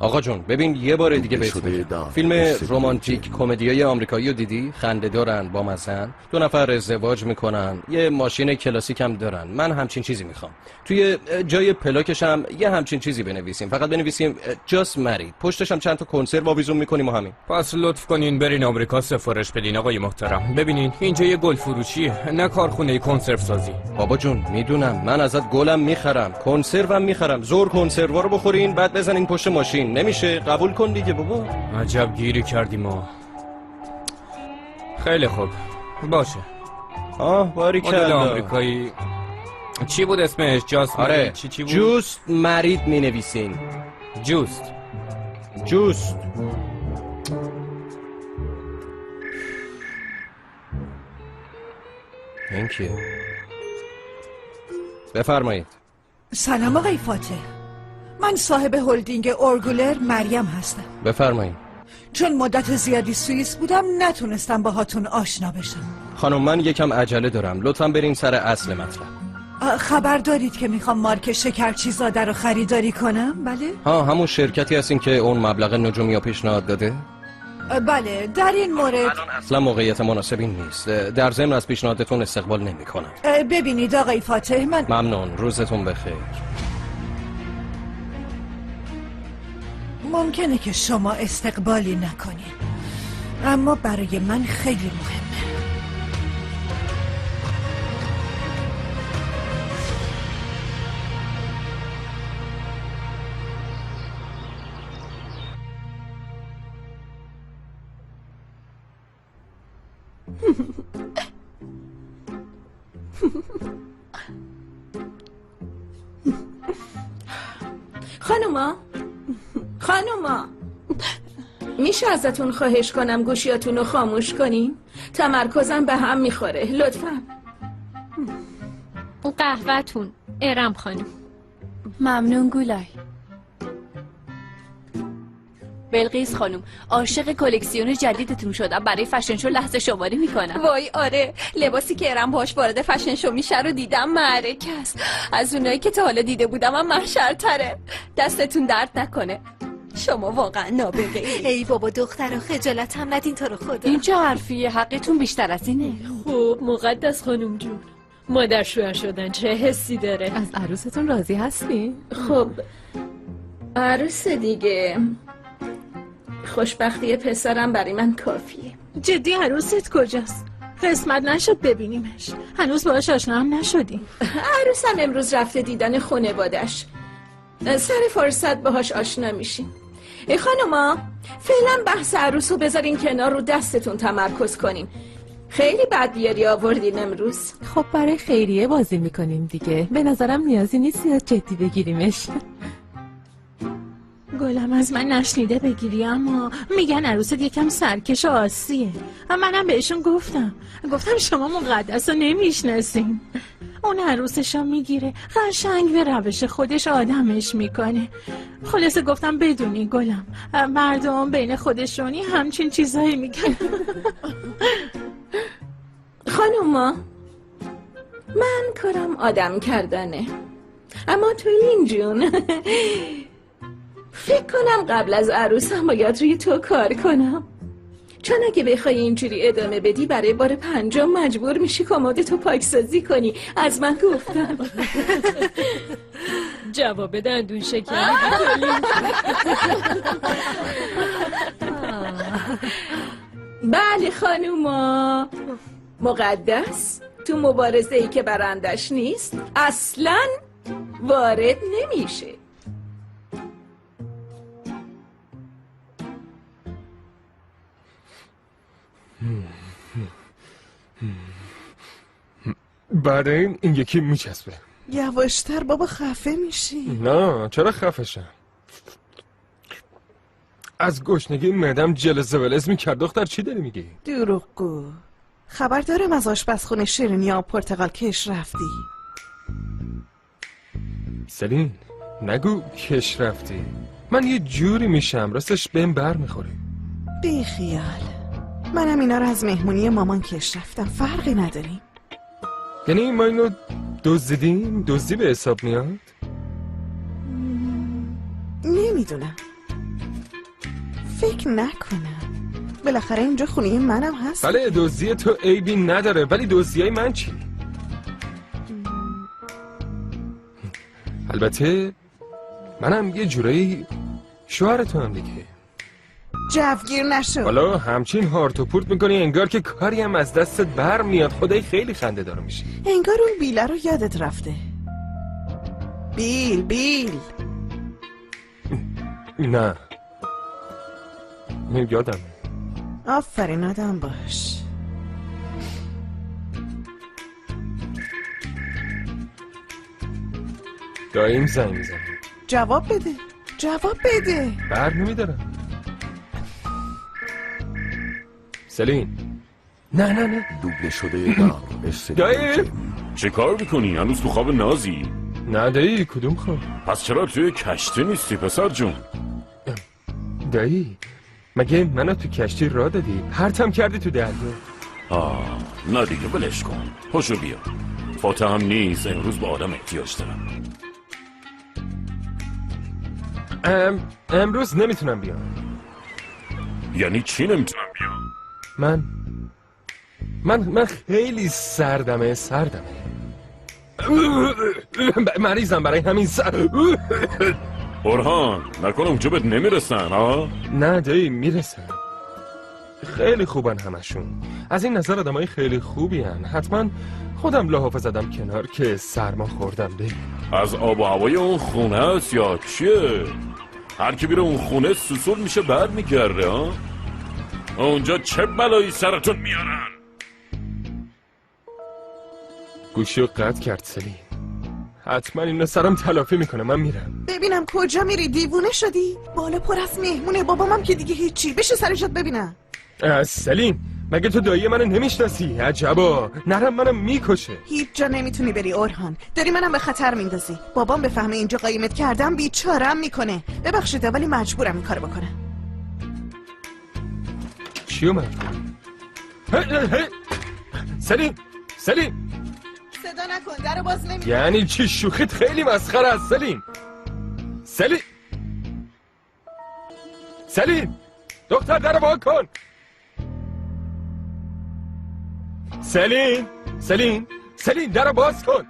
آقا جون ببین یه بار دیگه بهت میگم، فیلم رمانتیک کمدیای آمریکایی رو دیدی؟ خنده دارن، با مزن، 2 نفر ازدواج میکنن، یه ماشین کلاسیک هم دارن. من همچین چیزی میخوام. توی جای پلاکش هم یه همچین چیزی بنویسیم، فقط بنویسیم just married، پشتش هم چند تا کنسرو آویزون میکنیم و همین. پس لطف کنین برین آمریکا سفارش بدین آقای محترم. ببینین اینجا یه گل فروشیه، نه کارخونه کنسرو سازی. بابا جون میدونم، من ازت گلم میخرم، کنسروم میخرم، زور کنسروا رو بخورین بعد بزنین پشت ماشین. نمیشه، قبول کن دیگه بابا. عجب گیری کردیم ما. خیلی خوب باشه. باریکلا. آمریکایی چی بود اسمش؟ جاست آره چی بود؟ جوست مرید مینویسین. جوست. این کیه؟ بفرمایید. سلام آقای فاتح، من صاحب هلدینگ اورگولر مریم هستم. بفرمایید. چون مدت زیادی سوئیس بودم نتونستم باهاتون آشنا بشم. خانم من یکم عجله دارم، لطفاً بریم سر اصل مطلب. خبر دارید که میخوام مارک شکرچیزاده رو خریداری کنم؟ بله؟ همون شرکتی هستین که اون مبلغ نجومی پیشنهاد داده؟ بله، در این مورد الان اصلا موقعیت مناسبی نیست. در ضمن از پیشنهادتون استقبال نمی‌کنم. ببینید آقای فاتح، من ممنون، روزتون بخیر. ممکنه که شما استقبالی نکنید، اما برای من خیلی مهمه. خانوما میشه ازتون خواهش کنم گوشیاتون رو خاموش کنین؟ تمرکزم به هم میخوره لطفا. قهوه‌تون ارم خانم. ممنون گولای. بلقیس خانم، عاشق کلکسیون جدیدتون شدم، برای فشن شو لحظه شماری میکنم. وای آره، لباسی که ارم باش وارد فشن شو میشه رو دیدم، معرکه است. از اونایی که تا حالا دیده بودم هم محشرتره. دستتون درد نکنه، شما واقعا نابغه ای بابا دخترا خجالت هم ندین تو رو خدا. این چه حرفیه؟ حقتون بیشتر از اینه. خب مقدس خانم جون، مادر شوهر شدن چه حسی داره؟ از عروستون راضی هستی؟ خب عروس دیگه، خوشبختی پسرم برای من کافیه. جدی عروست کجاست؟ قسمت نشد ببینیمش، هنوز باهاش آشنا هم نشدیم. عروسم امروز رفته دیدن خانواده‌اش، سر فرصت باهاش آشنا میشیم. خانوما فعلا بحث عروس رو بذارین کنار، رو دستتون تمرکز کنین. خیلی بد بیاری آوردین امروز. خب برای خیریه بازی میکنیم دیگه، به نظرم نیازی نیست زیاد جدی بگیریمش. گلم از من نشنیده بگیری، اما میگن عروست یکم سرکش و آسیه. منم بهشون گفتم شما مقدس رو نمیشناسین. اون عروسش رو میگیره، قشنگ به روش خودش آدمش میکنه. خلاصه گفتم بدونی گلم، مردم بین خودشونی همچین چیزایی میگن. خانوما من کارم آدم کردنه، اما تویین جون فکر کنم قبل از عروسم باید روی تو کار کنم، چون اگه بخوای اینجوری ادامه بدی برای بار 5 مجبور میشی کمدتو پاکسازی کنی. از من گفتم. جواب دندون شکنی بله خانوما، مقدس تو مبارزه ای که برندش نیست اصلاً وارد نمیشه. بعد این یکی میچسبه. یواشتر بابا، خفه میشی. نه چرا خفشم؟ از گشنگی معدم جلز ولز میکرد. دختر چی داری میگی؟ دروغگو. خبر دارم از آشپزخونه شیرینی ها پرتقال کش رفتی. سلین نگو کش رفتی، من یه جوری میشم راستش بهم بر میخوره. بی خیال، منم اینا رو از مهمونی مامان کش رفتم، فرقی نداریم. یعنی ما اینو دزدیدیم؟ دزدی به حساب میاد؟ نمیدونم، فکر نکنم. بالاخره اینجا خونه منم هست. بله دزدی تو عیبی نداره، ولی دزدیای من چی؟ البته منم یه جورایی شوهر تو هم دیگه. جوگیر نشو. حالا همچین هارت و پورت میکنی انگار که کاری هم از دستت بر میاد. خدای خیلی خنده دار میشی. انگار اون بیله رو یادت رفته. بیل نه یادم. آفرین آدم باش. داییم زنگ میزنم. جواب بده. بر نمیدارم. سلین. نه دوبله شده دایی چه کار میکنی؟ هنوز تو خواب نازی؟ نه دایی کدوم خواب؟ پس چرا توی کشتی نیستی پسر جون؟ دایی مگه منو تو کشتی راه دادی؟ پرتم کردی تو دریا. نه دیگه بلش کن. پاشو بیا. فاتح هم نیست. امروز با آدم احتیاج دارم. امروز نمیتونم بیام. یعنی چی نمیتونم بیام؟ من خیلی سردمه. مریضم برای همین برهان نکنه اونجا بهت نمیرسن ها؟ نه دایی میرسن. خیلی خوبن همشون. از این نظر آدمای خیلی خوبی هن. حتما خودم لحافه زدم کنار که سرما خوردم دی. از آب و هوای اون خونه است یا چیه؟ هر کی بیره اون خونه سوسول میشه بعد میگرده ها؟ اونجا چه بلایی سرتون میارن؟ گوشیو قطع کرد سلیم. حتما اینو سرم تلافی میکنه. من میرم. ببینم کجا میری؟ دیوونه شدی؟ بالا پر از مهمونه. بابامم که دیگه هیچی. بشه سرشت ببینم. سلیم مگه تو دایی منو نمیشناسی؟ عجبا نرم منم میکشه. هیچ جا نمیتونی بری اورهان. داری منم به خطر میندازی. بابام بفهمه اینجا قایمت کردم بیچارم میکنه. ببخشید ولی مجبورم این کارو بکنم. چیو مجبور؟ سلیم صدا نکن. درو باز نمی. یعنی چی؟ شوخیت خیلی مسخره است سلیم دختر درو وا کن. سلیم درو باز کن.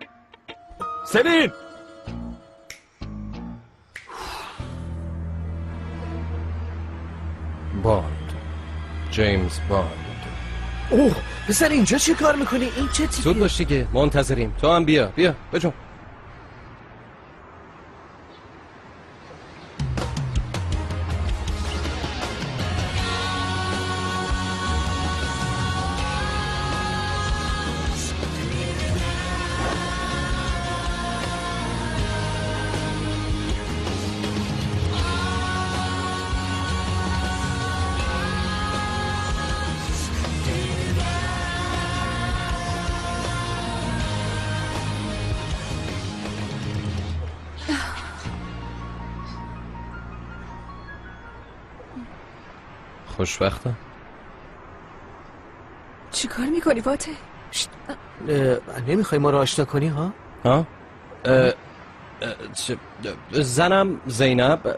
سلیم باند. جیمز باند. اوه پسر اینجا چه کار میکنی؟ این چه تیپیه؟ زود باش دیگه منتظریم. تو هم بیا بجون. خوشبختم. چی کار میکنی فاتح؟ نمیخوای ما رو آشنا کنی ها؟ زنم زینب،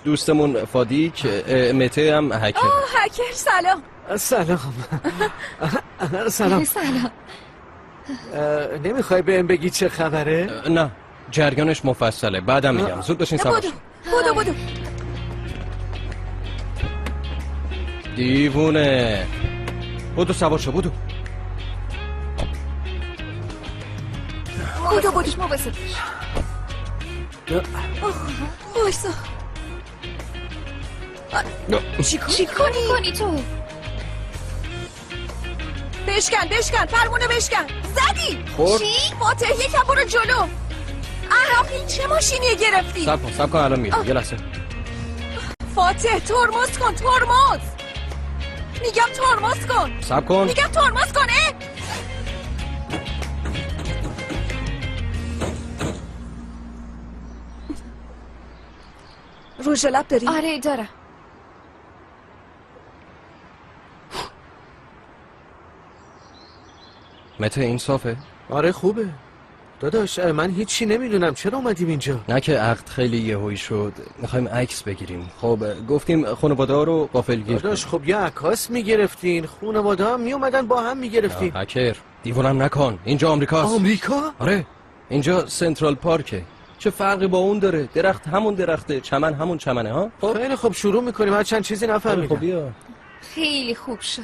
دوستمون فادیک، مته هم هکر. هکر سلام. سلام. نمیخوای بهم بگی چه خبره؟ نه جریانش مفصله بعدم میگم. زود باشین سوار. بودو دیوونه. بودو سوار شو. بودو ما بسید. بایسا. چی کنی تو؟ بشکن فرمونه بشکن. زدی؟ چی؟ فاتح یکم برو جلو. عراقی چه ماشینیه گرفتی؟ سب کن الان میام. یه لحظه. فاتح ترمز کن. میگم ترمز کن. سب کن. میگم ترمز کن. روژ لب داری؟ آره دارم. مته این صافه؟ آره خوبه. داداش من هیچی نمیدونم، چرا اومدیم اینجا؟ نه که عقد خیلی یهویی شد، میخوایم عکس بگیریم. خب گفتیم خانواده ها رو غافلگیر. داداش خب یه عکاس میگرفتین، خانواده هم میومدن با هم میگرفتین. هکر دیوونم نکن، اینجا آمریکاست. آمریکا؟ آره اینجا سنترال پارکه. چه فرقی با اون داره؟ درخت همون درخته، چمن همون چمنه ها. خب خیلی خب شروع میکنیم، هر چند چیزی نفهمیدم. خب بیا. خیلی خوب شد.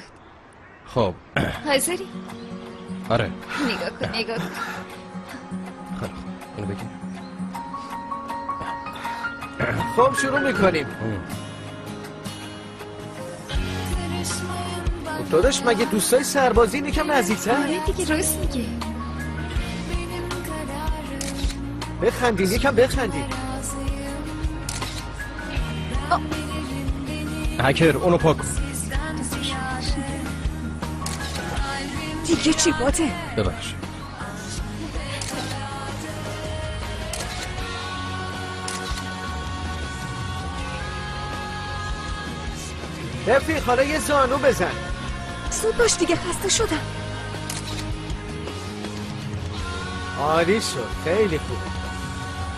خب حاضری؟ آره نگاه کن. خب اینو بگیر. خب شروع میکنیم. داداش مگه دوستای سربازی یکم نزدیک‌تر؟ آره دیگه راست میگه. بخندین، یکم بخندین. هکر اونو پاک کن. دیگه چی باته؟ ببخشید. رفیق حالا یه زانو بزن. زود باش دیگه، خسته شدم. عالی شد، خیلی خوب.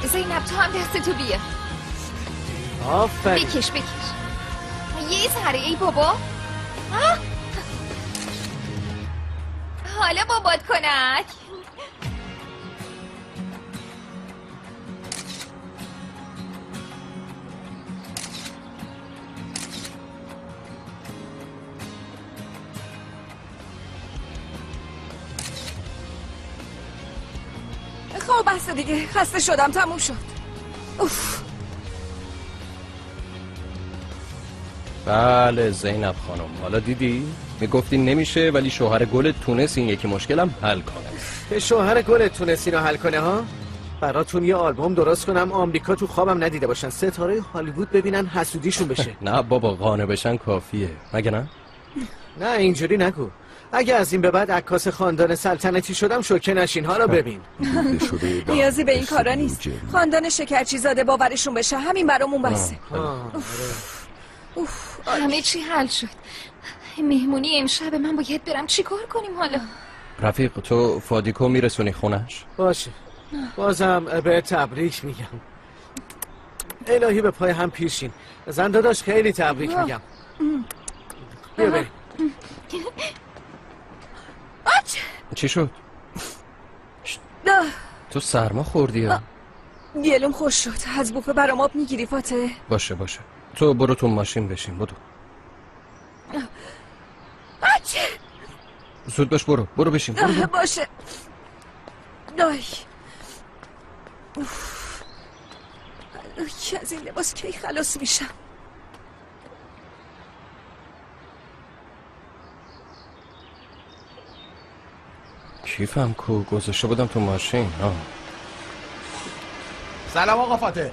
زینب تو هم دستتو بیا. آفرین. بکش یه ذره. ای بابا حالا بابات کنک. خب بس دیگه، خسته شدم، تموم شد. اوف. بله زینب خانم، حالا دیدی؟ میگفتی نمیشه ولی شوهر گلت تونست این یکی مشکلم حل کنه. شوهر گلت تونست اینو حل کنه ها؟ براتون یه آلبوم درست کنم آمریکا تو خوابم ندیده باشن، ستاره هالیوود ببینن حسودیشون بشه. نه بابا، قانع بشن کافیه، مگه نه؟ نه اینجوری نگو. اگه از این به بعد عکاس خاندان سلطنتی شدم شوکه نشین ها رو ببین. نیازی به این کارا نیست. خاندان شکرچی زاده باورشون بشه، همین برامون بسه. همه چی حل شد. مهمونی امشب من باید برم، چی کار کنیم حالا؟ رفیق تو فادیکو میرسونی خونش؟ باشه، بازم به تبریک میگم. الهی به پای هم پیشین. زن داداش خیلی تبریک میگم. بیا بریم. چی شد؟ تو سرما خوردی یا؟ گلوم خوش شد. از بوفه برام آب میگیری فاتح؟ باشه تو برو تو ماشین بشین، بدو. زود باش، برو بشین، برو. باشه. از این لباس کی خلاص میشم؟ کیفم کو گذاشته بودم تو ماشین. سلام آقا فاتح.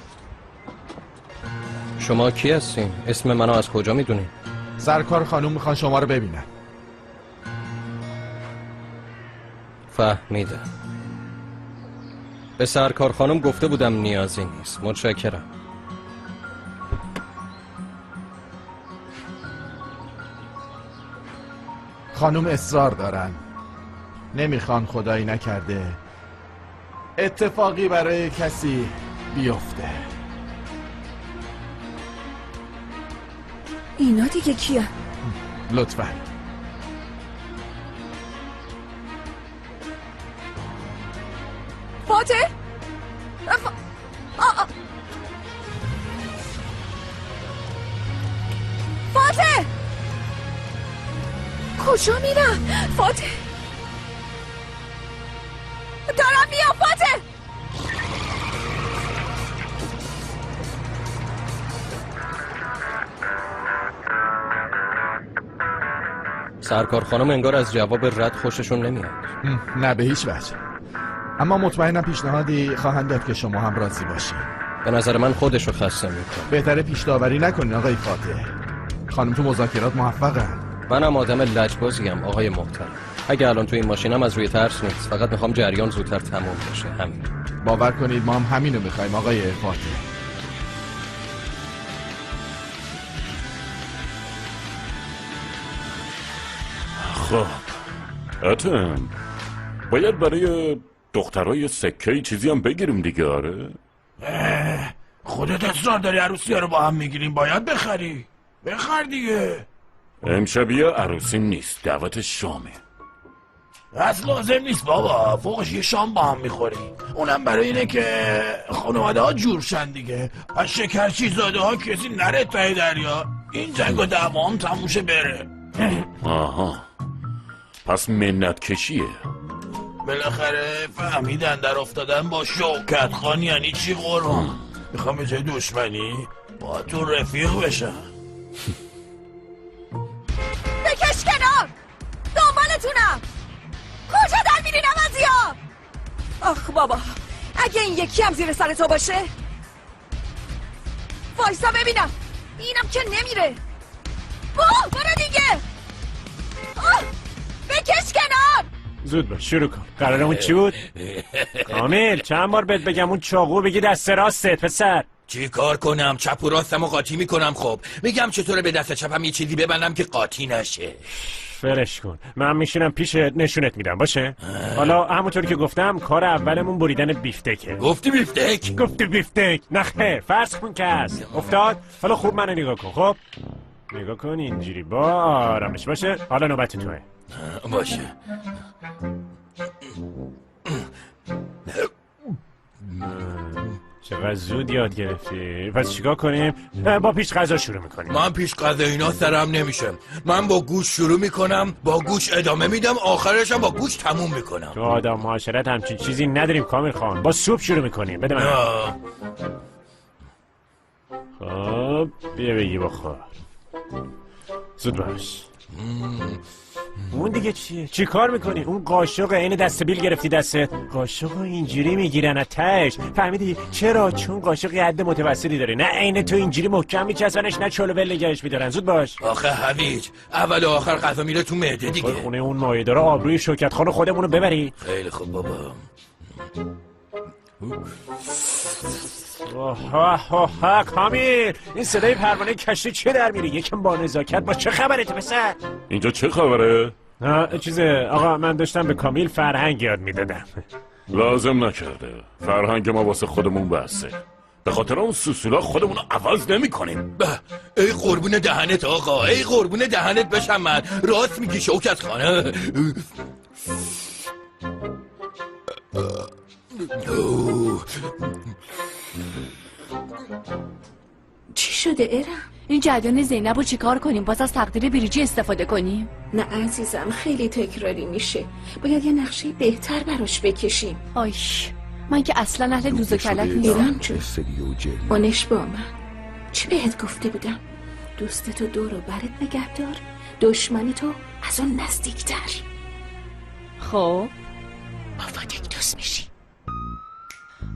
شما کی هستین؟ اسم منو از کجا میدونین؟ سرکار خانوم میخوان شما رو ببینن. فهمیدم. به سرکار خانم گفته بودم نیازی نیست. متشکرم. خانوم اصرار دارن، نمیخوان خدایی نکرده اتفاقی برای کسی بیفته. اینا دیگه کیه؟ لطفاً. فاتح؟ فاتح! کجا میرم؟ فاتح! دارم میام فاتح! سرکار خانم انگار از جواب رد خوششون نمیاد. نه به هیچ وجه. اما مطمئنم پیشنهادی خواهند داد که شما هم راضی باشید. به نظر من خودشو خسته میکنه. بهتره پیش داوری نکنین آقای فاتح. خانم تو مذاکرات موفقن. منم آدم لجبازیم آقای محترم. اگه الان تو این ماشینم از روی ترس نیست، فقط میخوام جریان زودتر تموم بشه، همین. باور کنید ما هم همینو میخوایم آقای فاتح. خب اتم باید برای دخترای سکه چیزی هم بگیریم دیگه. آره خودت اصرار داری عروسی رو با هم میگیریم، باید بخری. بخر دیگه. امشب یه عروسی نیست، دعوت شامه. اصلا لازم نیست بابا، فوقش یه شام با هم میخوریم. اونم برای اینه که خانواده ها جور شن دیگه. از شکرچی زاده ها کسی نره تای دریا، این جنگ و دعوا هم تموشه بره. آها، پس منت کشیه. بالاخره فهمیدن در افتادن با شوکت خان یعنی چی قربان. میخوام به جای دشمنی با تو رفیق بشن. بکش کنار، دنبالتونم. کجا در میرین عوضیا؟ آخ بابا، اگه این یکی هم زیر سر تو باشه. وایسا ببینم، اینم که نمیره. برو دیگه. بکش کنار. زود باش شروع کن. قرارمون چی بود؟ کامل چند بار بهت بگم اون چاقو بگی دست راستت پسر. چی کار کنم؟ چپ و راستم و قاطی میکنم. خب میگم چطوره به دست چپم یه چیزی ببندم که قاطی نشه. فرش کن، من میشینم پیشت نشونت میدم باشه؟ حالا همونطوری که گفتم کار اولمون بریدن بیفتکه. گفتی بیفتک؟ گفتی بیفتک. نه خیر، فرض کن که هست. افتاد؟ حالا خوب منو نگاه کن. خب نگاه کن اینجوری با آرامش باشه. حالا نوبت توه. باشه. چقدر زود یاد گرفتی. پس چیکار کنیم؟ با پیش غذا شروع میکنیم. من پیش غذا اینا سرم نمیشه. من با گوش شروع میکنم، با گوش ادامه میدم، آخرشم با گوش تموم میکنم. تو آدم معاشرت همچین چیزی نداریم کامل خان. با سوپ شروع میکنیم. بده من. خب بیا بگی بخور. زود باش. اون دیگه چیه؟ چی کار میکنی؟ اون قاشق عین دست بیل گرفتی دستت. قاشق اینجوری میگیرن اتش. فهمیدی چرا؟ چون قاشق یه حد متوسطی داره. نه عین تو اینجوری محکم میچسبنش، نه چلو بل نگهش میدارن. زود باش. آخه هویج اول و آخر غذا میره تو معده دیگه. خونه اون مایه‌دار آبروی شوکت خان خودمونو ببری. خیلی خوب بابا. کامیل این صدای پروانه کشتی چه در میری؟ یکم با نزاکت با چه خبرت پسر؟ اینجا چه خبره؟ آقا من داشتم به کامیل فرهنگ یاد میدادم. لازم نکرده، فرهنگ ما واسه خودمون بسه. به خاطر اون سوسولا خودمونو عوض نمی کنیم. ای قربون دهنت آقا، ای قربون دهنت بشم من. راست میگی شوکت خانه. چی شده ارم؟ این جریان زینب رو چیکار کنیم؟ باز از تقدیر بریجی استفاده کنیم؟ نه عزیزم، خیلی تکراری میشه. باید یه نقشه بهتر براش بکشیم. آی من که اصلا اهل دوز و کلک نیستم. ایران جون اونش با من چی بهت گفته بودم؟ دوستتو دور و برت نگه دار، دشمنتو از اون نزدیکتر. خب با فادک دوست میشی.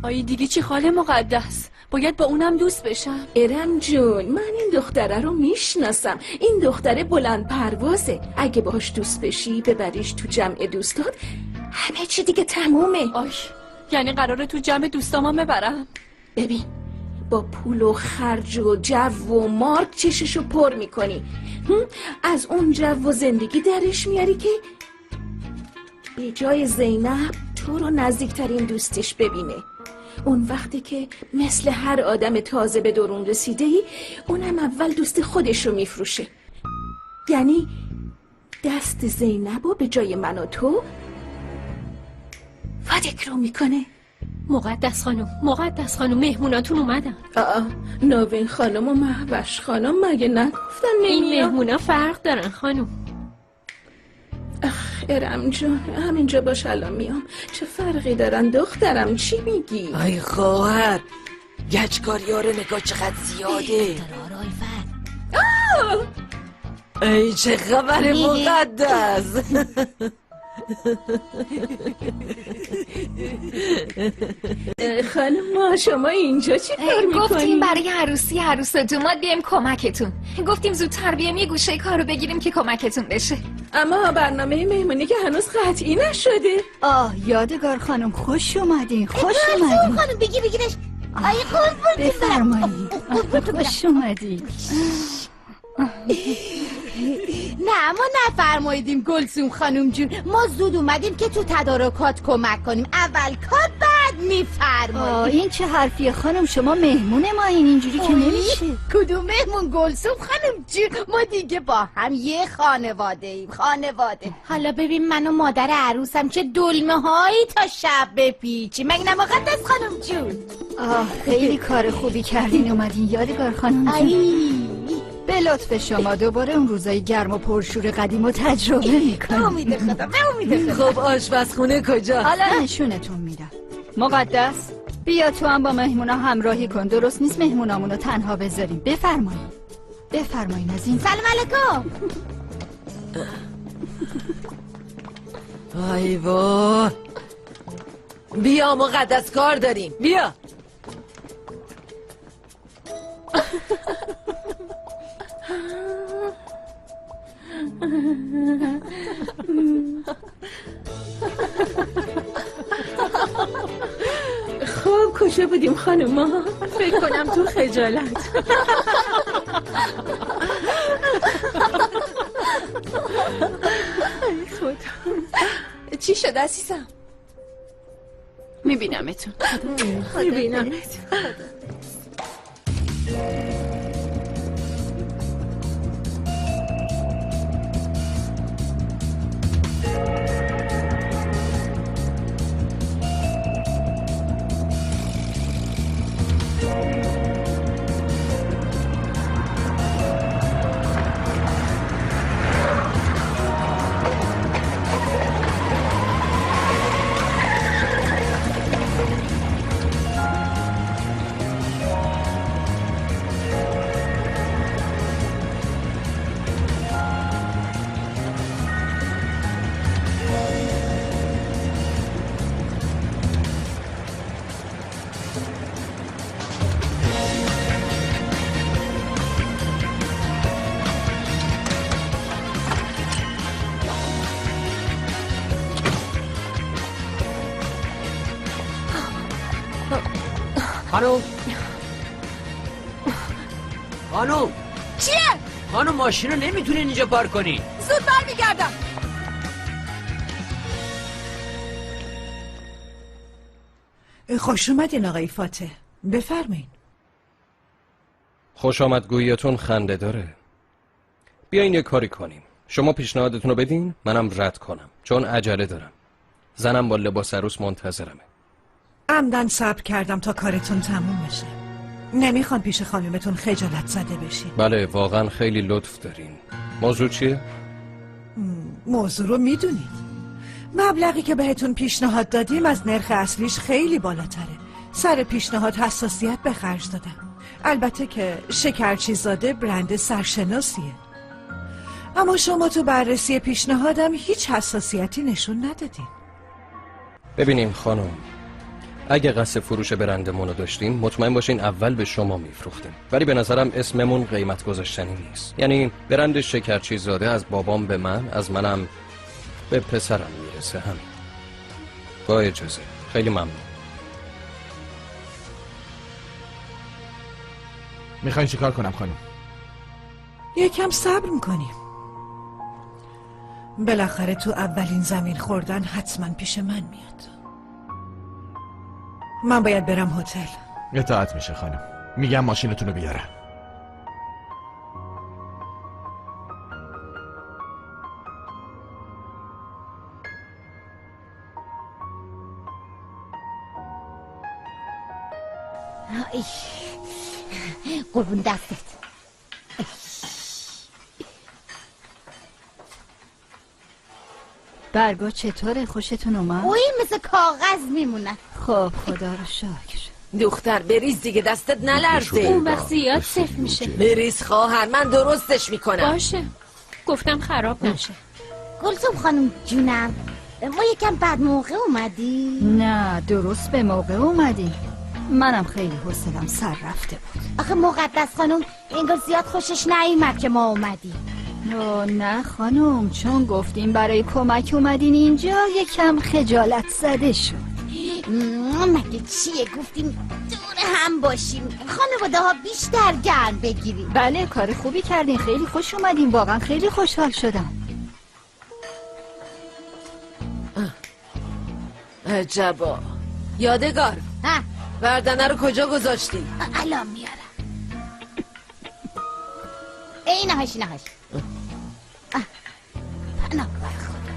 آی دیگه چی خاله مقدس؟ باید با اونم دوست بشم. ارم جون من این دختره رو میشناسم. این دختره بلند پروازه. اگه باهاش دوست بشی ببریش تو جمع دوستات، همه چی دیگه تمومه. آی یعنی قراره تو جمع دوستامم ببرم؟ ببین با پول و خرج و جو و مارک چششو پر میکنی. از اون جو و زندگی درش میاری که به جای زینب تو رو نزدیکترین دوستش ببینه. اون وقتی که مثل هر آدم تازه به درون رسیده ای، اونم اول دوست خودش رو میفروشه. یعنی دست زینب رو به جای من و تو فادک رو میکنه. مقدس خانم مهموناتون اومدن. نوین خانم و مهوش خانم مگه نگفتن این مهمونا فرق دارن خانم. ارم جون همینجا باش الان میام. چه فرقی دارن دخترم؟ چی میگی؟ ای خواهر گچکاری‌ها رو نگاه چقدر زیاده. ای چه خبر مقدس. خانم ما شما اینجا چی کار میکنی؟ گفتیم برای عروسی عروستون ما بیایم کمکتون. گفتیم زودتر بیایم یه گوشه کارو بگیریم که کمکتون بشه. اما برنامه مهمونی که هنوز قطعی نشده. یادگار خانم خوش اومدین. خوش اومدین خانم بگیرش. آی قربون بفرمایید. خوش اومدین. نه اما نفرماییدیم گلسوم خانم جون، ما زود اومدیم که تو تدارکات کمک کنیم. اول کار بعد میفرماییم. این چه حرفیه خانم؟ شما مهمون ما اینجوری که نمیشه. کدوم مهمون گلسوم خانم جون؟ ما دیگه با هم یه خانواده ایم. خانواده. حالا ببین من و مادر عروسم چه دلمه هایی تا شب بپیچیم. مگه مقدس خانم جون؟ خیلی کار خوبی کردین اومدین یادگار خانم جون. به لطف شما دوباره اون روزای گرم و پرشور قدیم رو تجربه میکنیم. امید خدا، به امید خدا. خب آشپزخونه کجا؟ حالا نشونتون میدم. مقدس بیا تو هم با مهمونا همراهی کن. درست نیست مهمونامونو تنها بذاریم. بفرمایین از این. سلام علیکم. ای وای، بیا مقدس کار داریم. بیا. خب کجا بودیم خانوما؟ فکر کنم تو خجالت. ای خدا، چی شد عزیزم؟ میبینمتون. خانم چیه؟ خانم ماشین رو نمیتونین اینجا پارک کنی. زود برمیگردم. خوش اومدین آقای فاتح. بفرمایین. خوش آمد گوییتون خنده داره. بیاین یه کاری کنیم. شما پیشنهادتون رو بدین، منم رد کنم، چون عجله دارم. زنم با لباس عروس منتظرمه. عمدن صبر کردم تا کارتون تموم بشه. نمیخوان پیش خانومتون خجالت زده بشین. بله واقعا خیلی لطف دارین. موضوع چیه؟ موضوع رو میدونید. مبلغی که بهتون پیشنهاد دادیم از نرخ اصلیش خیلی بالاتره. سر پیشنهاد حساسیت به خرج دادم. البته که شکرچیزاده برند سرشناسیه. اما شما تو بررسی پیشنهادم هیچ حساسیتی نشون ندادین. ببینیم خانم، اگه قصد فروش برندمون رو داشتیم مطمئن باشین اول به شما میفروختیم، ولی به نظرم اسممون قیمت گذاشتنی نیست. یعنی برند شکرچیزاده از بابام به من، از منم به پسرم میرسه. همین. با اجازه. خیلی ممنون. میخواین چیکار کنم خانم؟ یکم صبر میکنیم. بالاخره تو اولین زمین خوردن حتما پیش من میاد. من باید برم هتل. اطاعت میشه خانم. میگم ماشینتون رو بیارم. قربون دستت. برگا چطوره؟ خوشتون اومد؟ اوی مثل کاغذ میمونن. خب خدا رو شکر. دختر بریز دیگه، دستت نلرزه. اون وقت زیاد سفت میشه. بریز خواهر، من درستش میکنم. باشه، گفتم خراب نشه. گلسوم خانم جونم، ما یکم بعد موقع اومدی؟ نه درست به موقع اومدی. منم خیلی حوصله‌ام سر رفته بود. آخه مقدس خانم انگار زیاد خوشش نیومد که ما اومدیم. نه خانم، چون گفتیم برای کمک اومدین اینجا یکم خجالت زده شد. مگه چیه گفتیم دور هم باشیم خانواده ها بیشتر گرم بگیریم. بله کار خوبی کردین، خیلی خوش اومدین، واقعا خیلی خوشحال شدم. عجبا. یادگار بردنه رو کجا گذاشتی؟ الان میارم. اینهاش پناه بر خدا.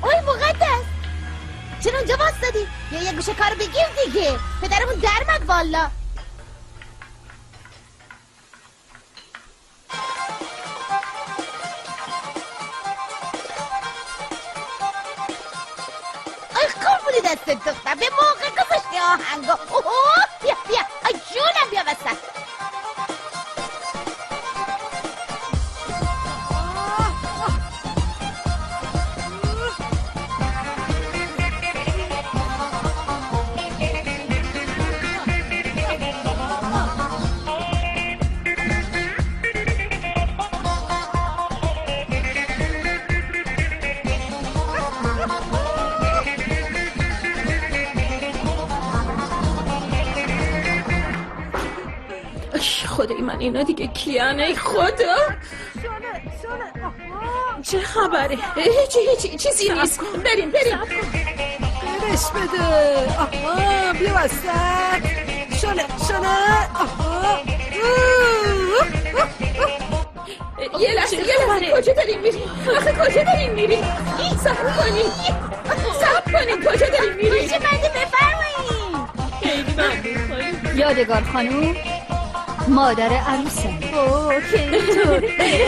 اوی مقدس چرا اونجا واسدادی؟ یا یه گوشه کارو بگیر دیگه، پدرمون درمد والا. قربونی دستت دختر، به موقع گذاشتی آهنگا. بیا ای جونم بیا وسط. خدای من اینا دیگه کیان؟ ای خدا چه خبره؟ هیچی چیزی نیست. بریم برش بده. آها بیا وسط. شله یه لحظه کجا داریم میریم؟ آخه کجا داریم میریم؟ صبر کنین کجا داریم میریم؟ خوش بنده بفرمایید. خیلی ممنون. یادگار خانوم مادر عروسه. خیلی طور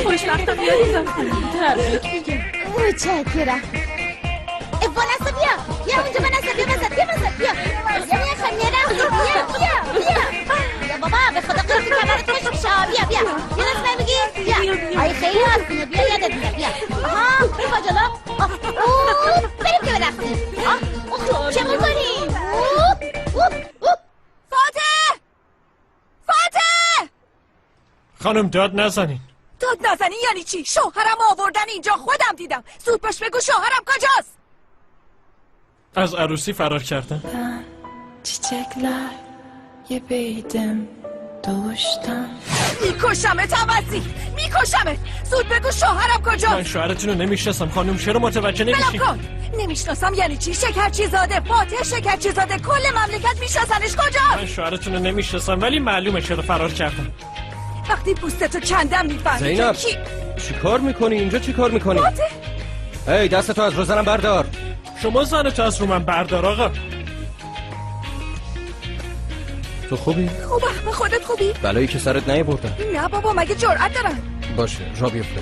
خوشبختم یادگار خانوم. تبریک میگم. متشکرم. وانسا بیا اونجا وانسا بیا بابا به خدا قرص کمرت خوش میشه. بیا یه دست نمیگی؟ بیا ای خیلی آسونه. بیا یادت میاد. بیا آها بیا جلو. بریم که برفتیم. چه میکنیم؟ فاتح خانم داد نزنین یعنی چی؟ شوهرم آوردن اینجا، خودم دیدم. زود باش بگو شوهرم کجاست؟ از عروسی فرار کردن. çiçekler yebeydim doğuştan. میکشمت عوضی، میکشمت. زود بگو شوهرم کجاست؟ من شوهرتون رو نمیشناسم خانم، چرا متوجه نمیشین؟ بلم کن. نمیشناسم یعنی چی؟ شکرچی زاده، فاتح شکرچی زاده، کل مملکت میشناسنش. کجاست؟ من شوهرتون رو نمیشناسم ولی معلومه چرا فرار کردن. وقتی پوستتو کندم میفهمی. زینب چی کار میکنی؟ اینجا چی کار میکنی؟ ای دستتو از رو زنم بردار. شما زنتو از رو من بردار آقا. تو خوبی؟ خوبه. خودت خوبی؟ بلایی که سرت نیاوردم. نه بابا مگه جرأت دارم؟ باشه را بیفته.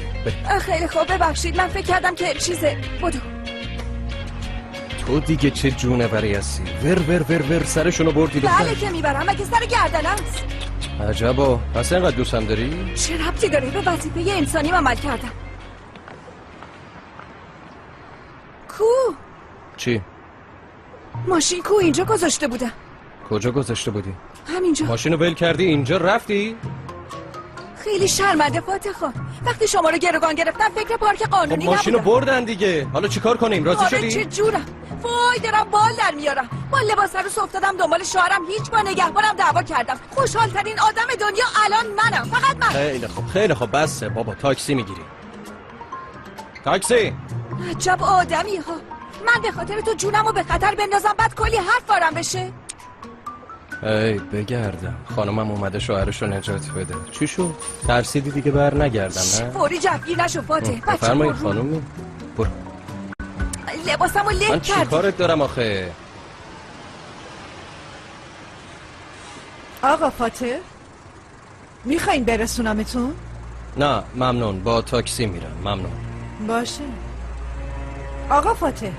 خیلی خوب ببخشید، من فکر کردم که چیزه. بدو. تو دیگه چه جونوری هستی؟ ور سرشونو بردی دختر. بله که میبرم، مگه سر گردنم است. عجبا، پس اینقدر دوستم داری؟ چه ربطی داره؟ به وظیفه انسانی عمل کردم. کو؟ چی؟ ماشین کو؟ اینجا گذاشته بودم. کجا گذاشته بودی؟ همینجا. ماشینو ول کردی اینجا رفتی؟ خیلی شرمنده فاتح خان. وقتی شما رو گروگان گرفتن فکر پارک قانونی نبودم. ماشینو بردن دیگه. حالا چیکار کنیم؟ راضی شدی؟ چه جورم؟ وای دارم بال در میارم. با لباس عروس افتادم دنبال شوهرم، هیچ با نگهبانم دعوا کردم. خوشحال‌ترین آدم دنیا الان منم، فقط من. خیلی خوب بسه بابا، تاکسی میگیری. تاکسی. عجب آدمی ها. من به خاطر تو جونمو به خطر بندازم بعد کلی حرف بارم بشه. ای بگردم، خانمم اومده شوهرشو نجات بده. چی شد؟ ترسیدی دیگه بر نگردم نه؟ فوری جوگیر نشو فاتح. بفرمایید خانم. برو. لباسمو له کردی. من چی کارت دارم آخه؟ آقا فاتح میخواین برسونمتون؟ نه ممنون، با تاکسی میرم. ممنون. باشه آقا فاتح،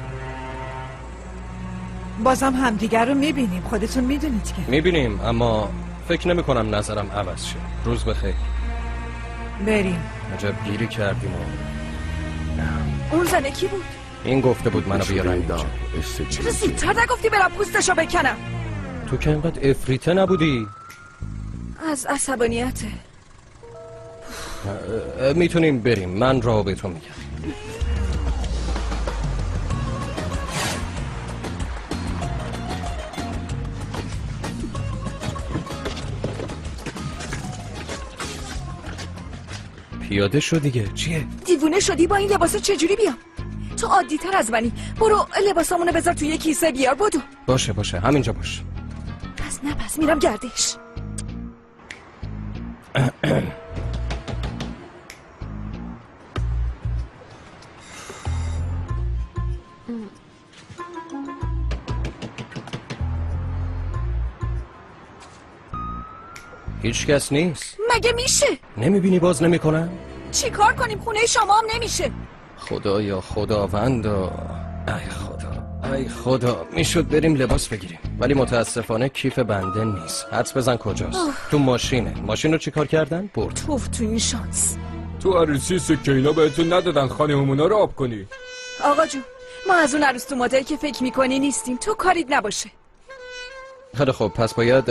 بازم همدیگر رو میبینیم، خودتون میدونید که میبینیم، اما فکر نمی کنم نظرم عوض شه. روز بخیر. بریم. عجب گیری کردیم. اون زنه کی بود؟ این گفته بود منو بیارن اینجا. چرا زودتر نگفتی برم پوستشو بکنم؟ تو که اینقدر افریته نبودی. از عصبانیته. میتونیم بریم، من راهو بهتون میگم. پیاده شو دیگه. چیه؟ دیوونه شدی با این لباسا چجوری بیام؟ تو عادی تر از منی. برو لباسامونو بذار توی کیسه بیار بدو. باشه همینجا باش. پس میرم گردش. هیچ کس نیست. مگه میشه؟ نمیبینی باز نمیکنن؟ چی کار کنیم؟ خونه شما هم نمیشه. خدایا خداوندا. ای خدا میشد بریم لباس بگیریم ولی متاسفانه کیف بنده نیست. حدس بزن کجاست؟ تو ماشینه. ماشین رو چی کار کردن؟ برد. توف تو این شانس. تو عروسی سکه اینا بهتون ندادن خانمونا رو آب کنی. آقا جون ما از اون عروس تو مدلی که فکر میکنی نیستیم. تو کاریت نباشه. خیلی خب پس باید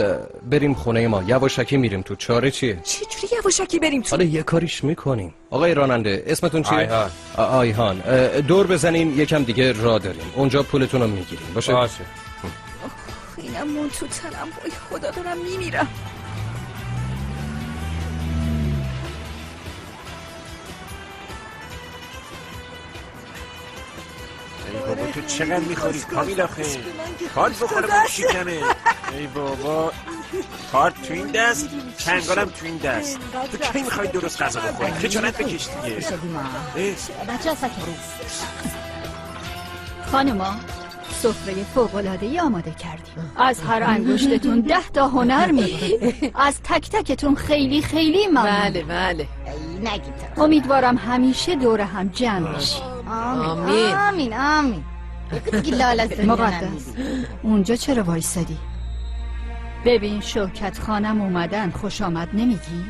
بریم خونه ما. یواشکی میریم تو. چاره چیه؟ چجوری یواشکی بریم تو؟ حالا یه کاریش میکنیم. آقای راننده اسمتون چیه؟ آیهان. دور بزنیم یکم دیگه راه داریم. اونجا پولتون رو میگیریم. باشه؟ اینم مون تو تنم. وای خدا دارم میمیرم. ای بابا تو چقدر میخوری کامیل آخه؟ کارت بخوره من شکمه. ای بابا کارت تو این دست چنگالم تو این دست. تو کی میخوای درست غذا بخوری؟ خجالت بکش دیگه. بچه ها سکر. خانما سفره فوق‌العاده‌ای آماده کردیم. از هر انگشتتون 10 تا هنر میگه. از تک تکتون خیلی خیلی ممنون. بله نگید. امیدوارم همیشه دور هم جمع بشیم. آمین. مقدس اونجا چرا وایسادی؟ ببین شوکت خانم اومدن. خوش آمد نمیگی؟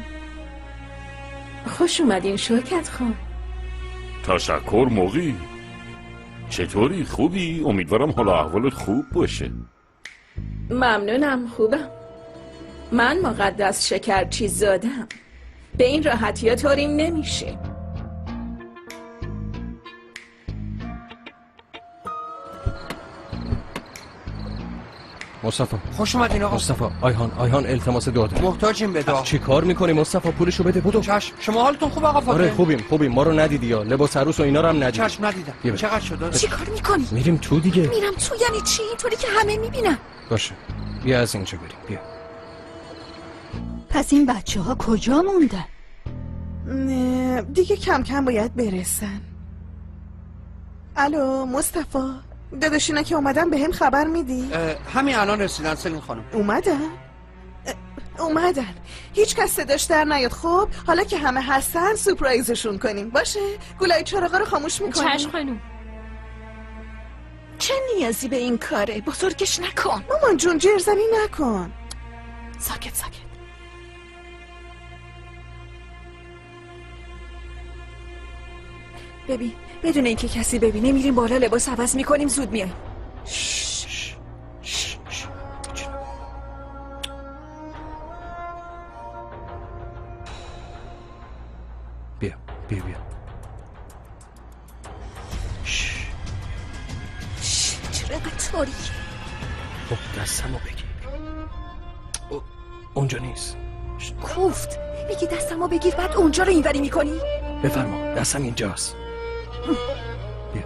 خوش اومدین شوکت خان. تشکر موقی. چطوری؟ خوبی؟ امیدوارم حالا احوالت خوب باشه. ممنونم خوبم. من مقدس شکرچی زادم. به این راحتی ها طوریم نمیشه. مصطفی خوش اومدین آقا. مصطفی آیهان التماس دعا داره. محتاجیم به دعا. چی کار میکنی مصطفی؟ پولشو بده بدو. چشم. شما حالتون خوب آقا فاطمه؟ آره خوبیم. ما رو ندیدی یا لباس عروس و اینا رو هم ندیدی؟ چشم ندیدم. چقدر شد؟ چی کار میکنی؟ میریم تو دیگه. میرم تو یعنی چی؟ اینطوری که همه میبینن. باشه بیا از اینجا بریم. بیا. پس این بچه ها کجا موندن؟ نه دیگه کم کم باید برسن. الو مصطفی داداشینا که اومدن به هم خبر میدی؟ همین الان رسیدن سلین خانم. اومدن. هیچ کس صداش در نیاد. خب حالا که همه هستن سورپرایزشون کنیم. باشه گلای چراغا رو خاموش میکنیم. چشم خانم. چه نیازی به این کاره؟ بزرگش نکن. مامان جون جرزنی نکن. ساکت. ببین بدون اینکه کسی ببینه میریم بالا لباس عوض میکنیم زود میایم. بیا چرا اینقدر تاریکه؟ خب دستمو بگیر. اونجا نیست. کوفت میگی دستمو بگیر بعد اونجا رو اینوری میکنی؟ بفرما دستم اینجاست. بیا.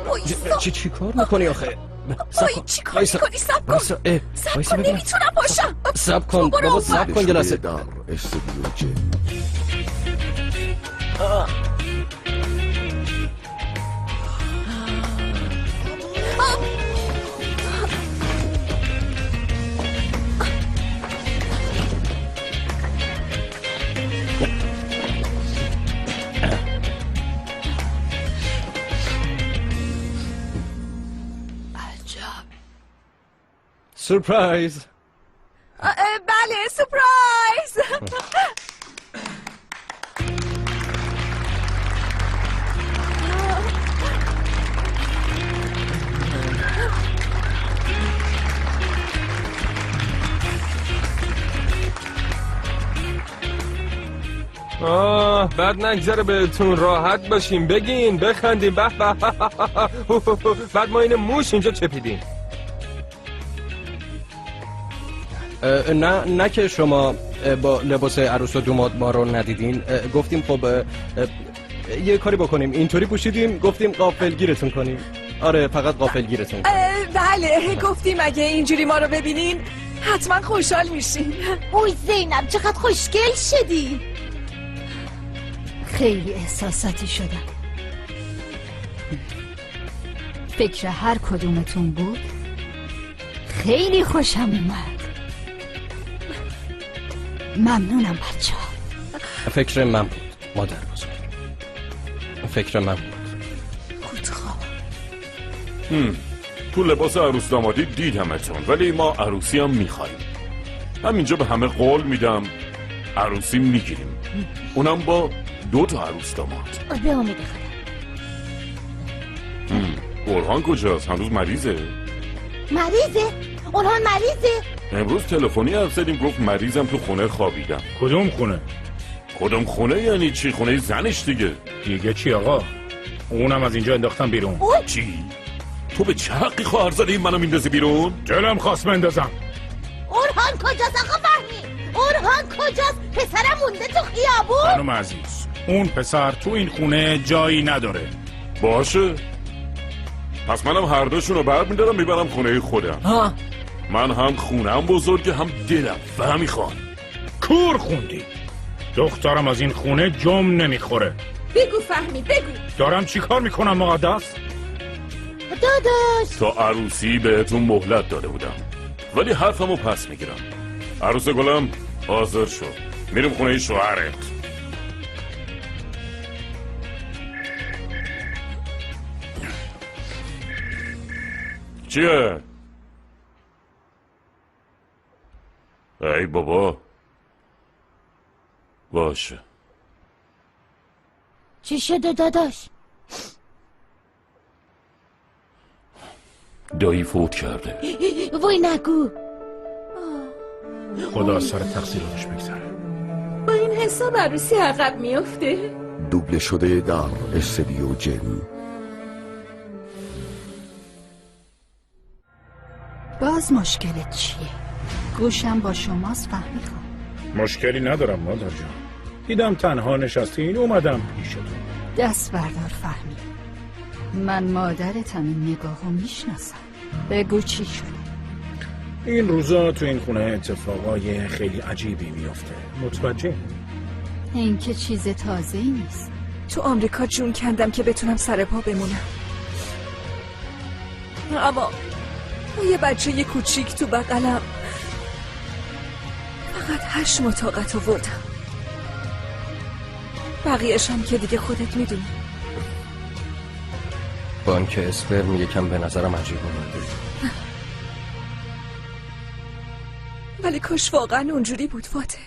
وایسا. چی کار میکنی آخه؟ چی کار میکنی؟ سب کن نمیتونم باشم. سب کن بابا سب کن گلاسه. سورپرایز. بله سورپرایز. بعد نگذره بهتون. راحت باشیم بگین بخندیم. بعد ما این موش اینجا چپیدیم. نه که شما با لباس عروس و دوماد ما رو ندیدین. گفتیم خب یه کاری بکنیم، اینطوری پوشیدیم، گفتیم غافلگیرتون کنیم. آره فقط غافلگیرتون کنیم. بله گفتیم اگه اینجوری ما رو ببینین حتما خوشحال میشین. اوی زینب چقدر خوشگل شدی. خیلی احساساتی شدم. فکر هر کدومتون بود خیلی خوشم اومد. ممنونم بچه ها. فکر من بود مادر بزرگ، فکر من بود. خودخواه. تو لباس عروس دامادی دیدمتون، ولی ما عروسی هم میخوایم. همینجا به همه قول میدم عروسی میگیریم، اونم با 2 تا عروس داماد. به امید خدا. اورهان کجاست؟ هنوز مریضه؟ مریضه؟ اورهان مریضه؟ امروز تلفنی حرف زدیم گفت مریضم تو خونه خوابیدم. کدوم خونه؟ کدوم خونه یعنی چی؟ خونه زنش دیگه. دیگه چی آقا؟ اونم از اینجا انداختم بیرون. چی؟ تو به چه حقی خواهر زدی منو میندازی بیرون؟ دلم خواست بندازم. اورهان کجاست آقا فهمی؟ اورهان کجاست؟ پسرم مونده تو خیابون؟ خانم عزیز، اون پسر تو این خونه جایی نداره. باشه، پس منم هر دوشون رو برمیدارم میبرم خونه خودم. من هم خونم بزرگه هم دلم. فهمی خان؟ کور خوندی. دخترم از این خونه جم نمیخوره. بگو فهمی بگو. دارم چی کار میکنم مقدس؟ داداش تا عروسی بهتون مهلت داده بودم، ولی حرفمو پس میگیرم. عروس گلم حاضر شد، میریم خونه شوهرت. چیه؟ ای بابا باشه. چی شده داداش؟ دایی فوت کرده. وای نگو. خدا سر تقصیرش بگذاره. با این حساب عروسی عقب میفته. دوبله شده در استودیو جن. باز مشکلت چیه؟ گوشم با شماست فهمی خان. مشکلی ندارم مادر جان. دیدم تنها نشستین اومدم پیشتون. دست بردار فهمی. من مادرتم، این نگاهو میشناسم. بگو چی شده؟ این روزا تو این خونه اتفاقای خیلی عجیبی میفته. متوجه؟ این که چیز تازه‌ای نیست. تو آمریکا جون کندم که بتونم سر پا بمونم، اما یه بچه کوچیک تو بغلم فقط 8 ماه طاقت آوردم. بقیه‌شم که دیگه خودت میدونی. بانک اسپرم یکم به نظرم عجیب اومده، ولی کاش واقعا اونجوری بود فاتح.